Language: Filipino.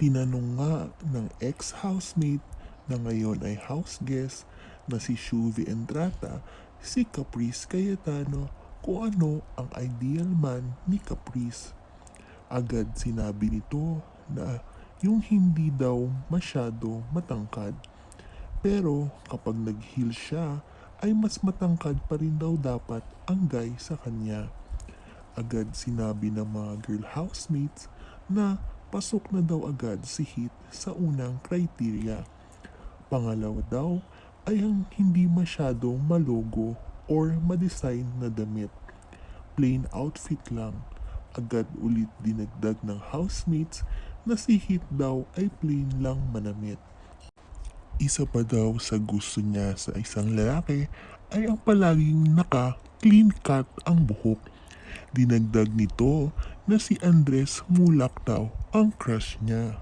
Tinanong nga ng ex-housemate na ngayon ay house guest na si Shuvi Entrata si Caprice Cayetano kung ano ang ideal man ni Caprice. Agad sinabi nito na yung hindi daw masyado matangkad. Pero kapag nag-heel siya ay mas matangkad pa rin daw dapat ang guy sa kanya. Agad sinabi ng mga girl housemates na pasok na daw agad si Hit sa unang criteria. Pangalawa daw ay ang hindi masyadong malogo or madesign na damit. Plain outfit lang. Agad ulit dinagdag ng housemates na si Hit daw ay plain lang manamit. Isa pa daw sa gusto niya sa isang lalaki ay ang palaging naka-clean cut ang buhok. Dinagdag nito na si Andres Mulak daw ang crush niya.